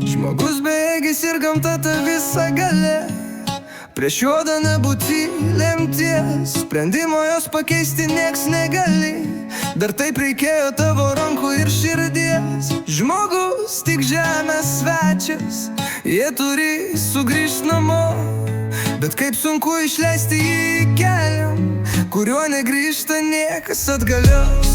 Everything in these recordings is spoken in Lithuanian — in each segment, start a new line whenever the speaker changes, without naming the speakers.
Žmogus bejėgis ir gamta ta visa galia, prieš juodą nebūti lemties, sprendimo jos pakeisti nieks negali. Dar taip reikėjo tavo rankų ir širdies. Žmogus tik žemės svečias, jie turi sugrįžt namo, bet kaip sunku išleisti jį į kelią, kuriuo negrįžta niekas atgalios.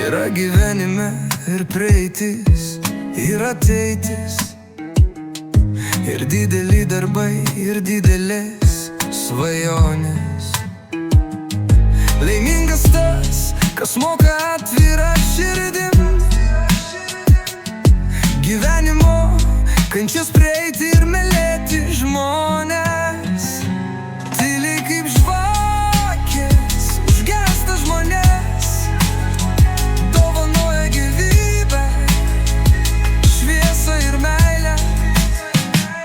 Yra gyvenime ir praeitis, ir ateitis, ir dideli darbai, ir didelės svajonės. Laimingas tas, kas moka atvirą širdim, gyvenimo kančias prieiti ir mylėti žmonės. Tyliai kaip žvakės užgęsta žmonės, dovanoja gyvybę, šviesą ir meilę.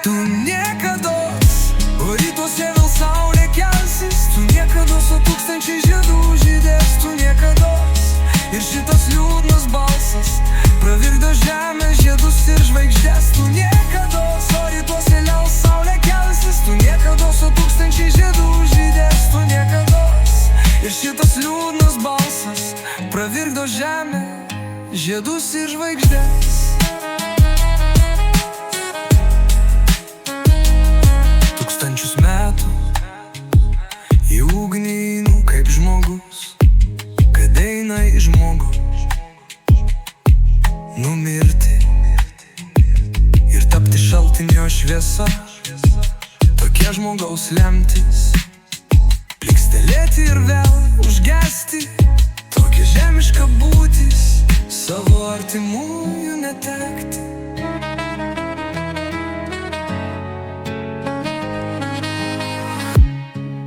Tu niekados, o rytuose vėl saulė kelsis. Tu niekados, o tūkstančiai žiedų žydės. Tu niekados, ir šitas liūdnas balsas pravirkdo žemę, žiedus ir žvaigždės. Tu niekados, o rytuose vėl saulė kelsis. Tu niekados, o tūkstančiai žiedų žydės. Tu niekados, ir šitas liūdnas balsas pravirkdo žemę, žiedus ir žvaigždės. Tūkstančius metų į ugnį einu kaip žmogus, kad eina į žmogų numirti ir tapti šaltinio šviesa. Tokie žmogaus lemtis, plykstelėti ir vėl užgesti. Tokia žemiška būtis, savo artimųjų netekti.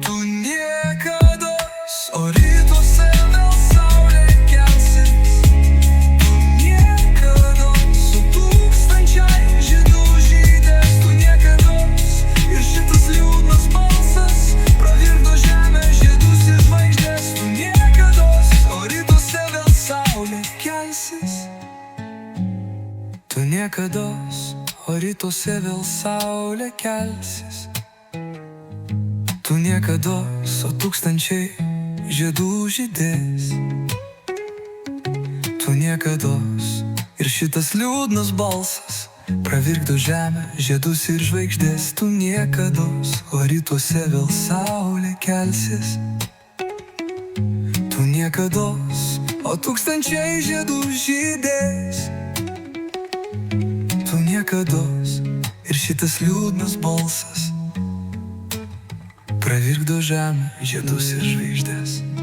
Tu niekados, o rytuose vėl saulė kelsis. Tu niekados, o tūkstančiai žiedų žydės. Tu niekados, ir šitas liūdnas balsas pravirkdo žemę, žiedus ir žvaigždės. Tu niekados, o rytuose vėl saulė kelsis. Tu niekados, o rytuose vėl saulė kelsis. Tu niekados, o tūkstančiai žiedų žydės. Tu niekados, ir šitas liūdnas balsas pravirkdo žemę, žiedus ir žvaigždės. Tu niekados, o rytuose vėl saulė kelsis. Tu niekados, o tūkstančiai žiedų žydės. Tu niekados, ir šitas liūdnas balsas pravirkdo žemę, žiedus ir žvaigždės.